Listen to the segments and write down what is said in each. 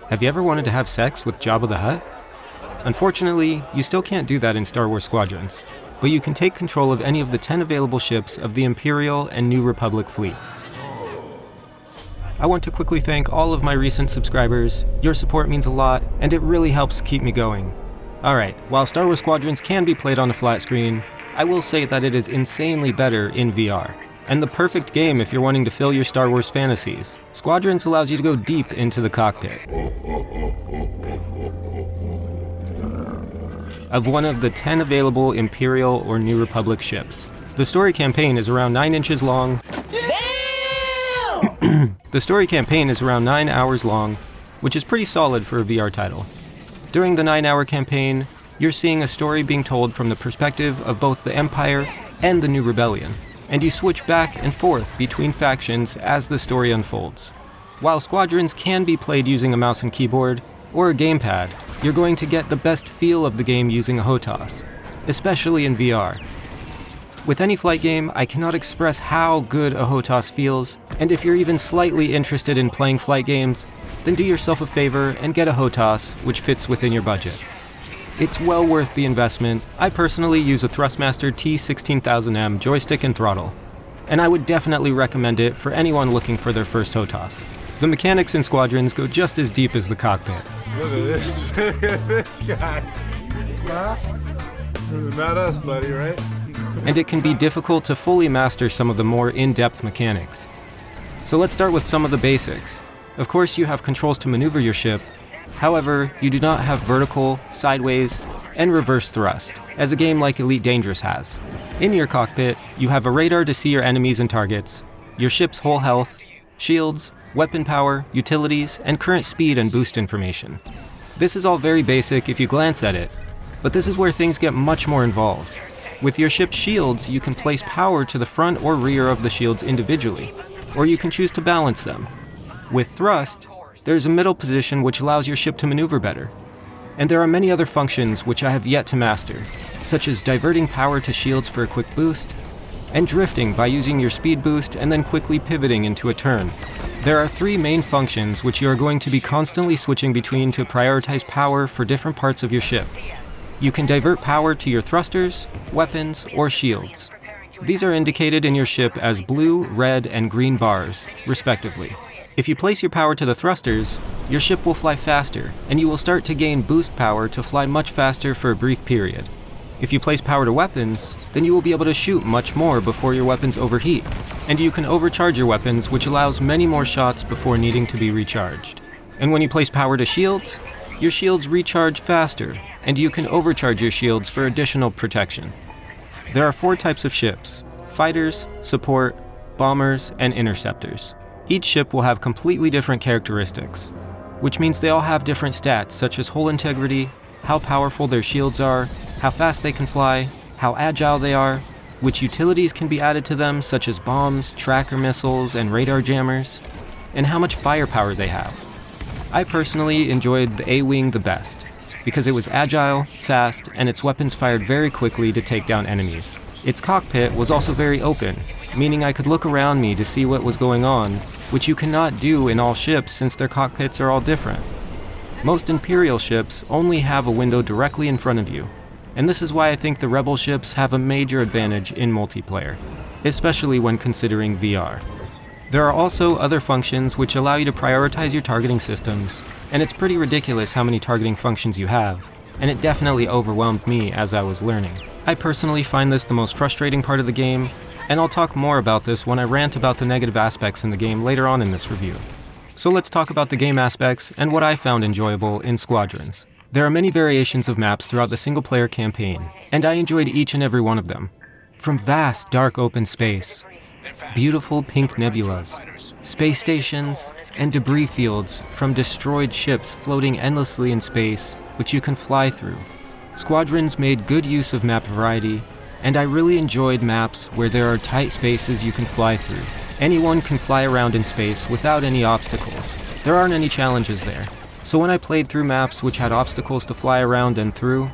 Have you ever wanted to have sex with Jabba the Hutt? Unfortunately, you still can't do that in Star Wars Squadrons, but you can take control of any of the 10 available ships of the Imperial and New Republic fleet. I want to quickly thank all of my recent subscribers. Your support means a lot, and it really helps keep me going. Alright, while Star Wars Squadrons can be played on a flat screen, I will say that it is insanely better in VR, and the perfect game if you're wanting to fill your Star Wars fantasies. Squadrons allows you to go deep into the cockpit of one of the 10 available Imperial or New Republic ships. The story campaign is around 9 inches long. The story campaign is around 9 hours long, which is pretty solid for a VR title. During the 9-hour campaign, you're seeing a story being told from the perspective of both the Empire and the New Rebellion, and you switch back and forth between factions as the story unfolds. While Squadrons can be played using a mouse and keyboard, or a gamepad, you're going to get the best feel of the game using a HOTAS, especially in VR. With any flight game, I cannot express how good a HOTAS feels, and if you're even slightly interested in playing flight games, then do yourself a favor and get a HOTAS which fits within your budget. It's well worth the investment. I personally use a Thrustmaster T16000M joystick and throttle, and I would definitely recommend it for anyone looking for their first HOTAS. The mechanics in Squadrons go just as deep as the cockpit. Look at this. Look at this guy. Huh? Not us, buddy, right? And it can be difficult to fully master some of the more in-depth mechanics. So let's start with some of the basics. Of course, you have controls to maneuver your ship. However, you do not have vertical, sideways, and reverse thrust, as a game like Elite Dangerous has. In your cockpit, you have a radar to see your enemies and targets, your ship's whole health, shields, weapon power, utilities, and current speed and boost information. This is all very basic if you glance at it, but this is where things get much more involved. With your ship's shields, you can place power to the front or rear of the shields individually, or you can choose to balance them. With thrust, there's a middle position which allows your ship to maneuver better. And there are many other functions which I have yet to master, such as diverting power to shields for a quick boost, and drifting by using your speed boost and then quickly pivoting into a turn. There are 3 main functions which you are going to be constantly switching between to prioritize power for different parts of your ship. You can divert power to your thrusters, weapons, or shields. These are indicated in your ship as blue, red, and green bars, respectively. If you place your power to the thrusters, your ship will fly faster, and you will start to gain boost power to fly much faster for a brief period. If you place power to weapons, then you will be able to shoot much more before your weapons overheat, and you can overcharge your weapons, which allows many more shots before needing to be recharged. And when you place power to shields, your shields recharge faster, and you can overcharge your shields for additional protection. There are 4 types of ships: fighters, support, bombers, and interceptors. Each ship will have completely different characteristics, which means they all have different stats such as hull integrity, how powerful their shields are, how fast they can fly, how agile they are, which utilities can be added to them such as bombs, tracker missiles, and radar jammers, and how much firepower they have. I personally enjoyed the A-Wing the best, because it was agile, fast, and its weapons fired very quickly to take down enemies. Its cockpit was also very open, meaning I could look around me to see what was going on, which you cannot do in all ships since their cockpits are all different. Most Imperial ships only have a window directly in front of you, and this is why I think the Rebel ships have a major advantage in multiplayer, especially when considering VR. There are also other functions which allow you to prioritize your targeting systems, and it's pretty ridiculous how many targeting functions you have, and it definitely overwhelmed me as I was learning. I personally find this the most frustrating part of the game, and I'll talk more about this when I rant about the negative aspects in the game later on in this review. So let's talk about the game aspects and what I found enjoyable in Squadrons. There are many variations of maps throughout the single-player campaign, and I enjoyed each and every one of them. From vast, dark open space, beautiful pink nebulas, space stations, and debris fields from destroyed ships floating endlessly in space, which you can fly through. Squadrons made good use of map variety, and I really enjoyed maps where there are tight spaces you can fly through. Anyone can fly around in space without any obstacles. There aren't any challenges there. So when I played through maps which had obstacles to fly around and through,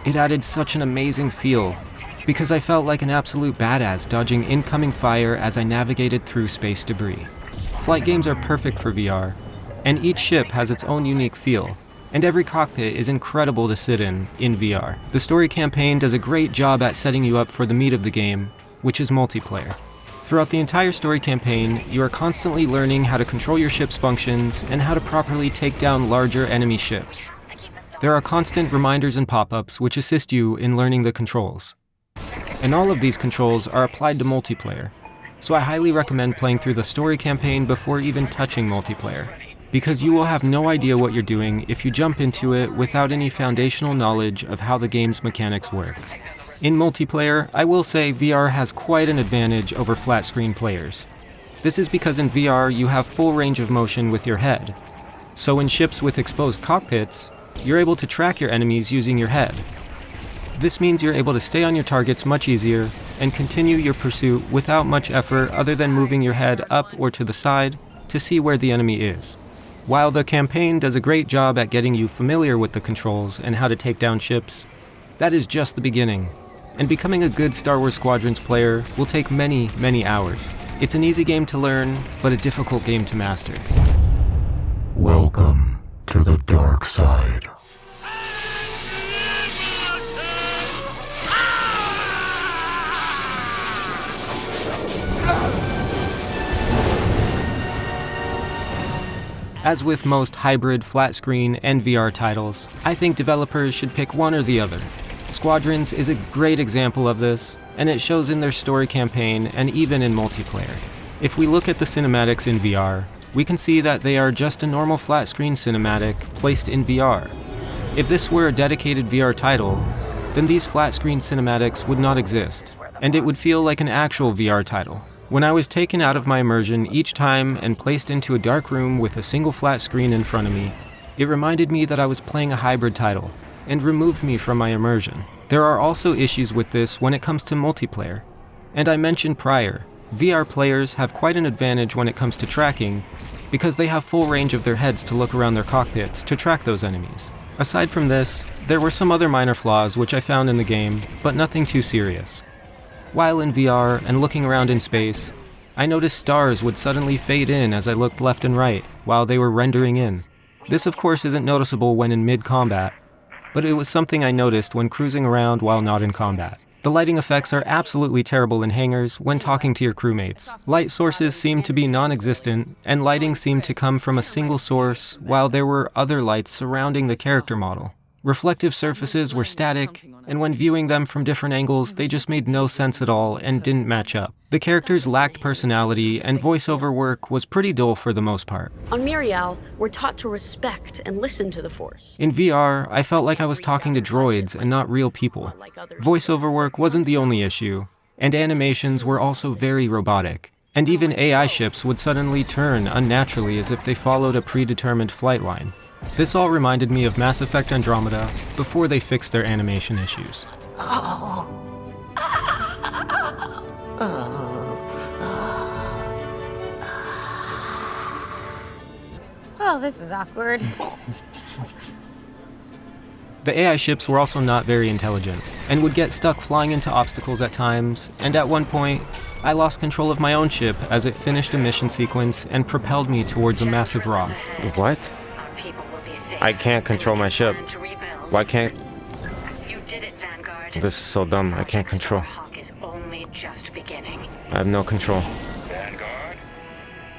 it added such an amazing feel, because I felt like an absolute badass dodging incoming fire as I navigated through space debris. Flight games are perfect for VR, and each ship has its own unique feel, and every cockpit is incredible to sit in VR. The story campaign does a great job at setting you up for the meat of the game, which is multiplayer. Throughout the entire story campaign, you are constantly learning how to control your ship's functions and how to properly take down larger enemy ships. There are constant reminders and pop-ups which assist you in learning the controls. And all of these controls are applied to multiplayer, so I highly recommend playing through the story campaign before even touching multiplayer, because you will have no idea what you're doing if you jump into it without any foundational knowledge of how the game's mechanics work. In multiplayer, I will say VR has quite an advantage over flat-screen players. This is because in VR you have full range of motion with your head, so in ships with exposed cockpits, you're able to track your enemies using your head. This means you're able to stay on your targets much easier and continue your pursuit without much effort other than moving your head up or to the side to see where the enemy is. While the campaign does a great job at getting you familiar with the controls and how to take down ships, that is just the beginning, and becoming a good Star Wars Squadrons player will take many, many hours. It's an easy game to learn, but a difficult game to master. Welcome to the dark side. As with most hybrid flat-screen and VR titles, I think developers should pick one or the other. Squadrons is a great example of this, and it shows in their story campaign and even in multiplayer. If we look at the cinematics in VR, we can see that they are just a normal flat-screen cinematic placed in VR. If this were a dedicated VR title, then these flat-screen cinematics would not exist, and it would feel like an actual VR title. When I was taken out of my immersion each time and placed into a dark room with a single flat screen in front of me, it reminded me that I was playing a hybrid title, and removed me from my immersion. There are also issues with this when it comes to multiplayer. And I mentioned prior, VR players have quite an advantage when it comes to tracking, because they have full range of their heads to look around their cockpits to track those enemies. Aside from this, there were some other minor flaws which I found in the game, but nothing too serious. While in VR and looking around in space, I noticed stars would suddenly fade in as I looked left and right while they were rendering in. This of course isn't noticeable when in mid-combat, but it was something I noticed when cruising around while not in combat. The lighting effects are absolutely terrible in hangars when talking to your crewmates. Light sources seemed to be non-existent, and lighting seemed to come from a single source while there were other lights surrounding the character model. Reflective surfaces were static, and when viewing them from different angles, they just made no sense at all and didn't match up. The characters lacked personality, and voiceover work was pretty dull for the most part. On Miriel, we're taught to respect and listen to the Force. In VR, I felt like I was talking to droids and not real people. Voiceover work wasn't the only issue, and animations were also very robotic. And even AI ships would suddenly turn unnaturally as if they followed a predetermined flight line. This all reminded me of Mass Effect Andromeda before they fixed their animation issues. Oh, this is awkward. The AI ships were also not very intelligent, and would get stuck flying into obstacles at times, and at one point, I lost control of my own ship as it finished a mission sequence and propelled me towards a massive rock. What? I can't control my ship. Why can't... This is so dumb. I can't control. I have no control. Vanguard,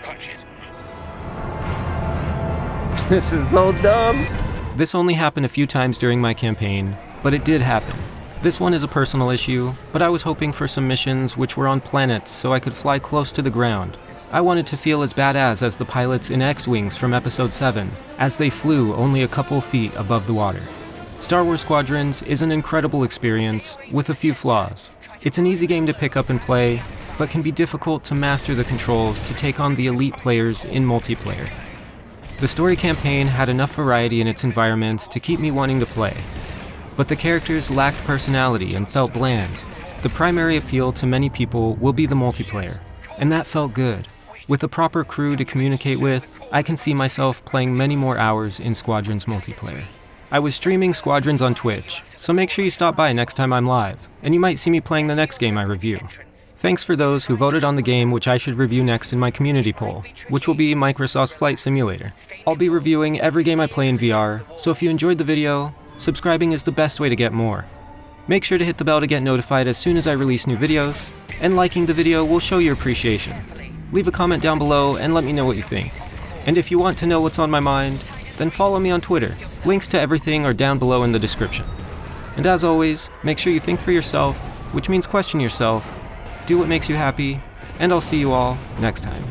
punch it. This is so dumb. This only happened a few times during my campaign, but it did happen. This one is a personal issue, but I was hoping for some missions which were on planets so I could fly close to the ground. I wanted to feel as badass as the pilots in X-Wings from Episode 7, as they flew only a couple feet above the water. Star Wars Squadrons is an incredible experience, with a few flaws. It's an easy game to pick up and play, but can be difficult to master the controls to take on the elite players in multiplayer. The story campaign had enough variety in its environments to keep me wanting to play, but the characters lacked personality and felt bland. The primary appeal to many people will be the multiplayer, and that felt good. With a proper crew to communicate with, I can see myself playing many more hours in Squadrons multiplayer. I was streaming Squadrons on Twitch, so make sure you stop by next time I'm live, and you might see me playing the next game I review. Thanks for those who voted on the game which I should review next in my community poll, which will be Microsoft Flight Simulator. I'll be reviewing every game I play in VR, so if you enjoyed the video, subscribing is the best way to get more. Make sure to hit the bell to get notified as soon as I release new videos, and liking the video will show your appreciation. Leave a comment down below and let me know what you think. And if you want to know what's on my mind, then follow me on Twitter. Links to everything are down below in the description. And as always, make sure you think for yourself, which means question yourself, do what makes you happy, and I'll see you all next time.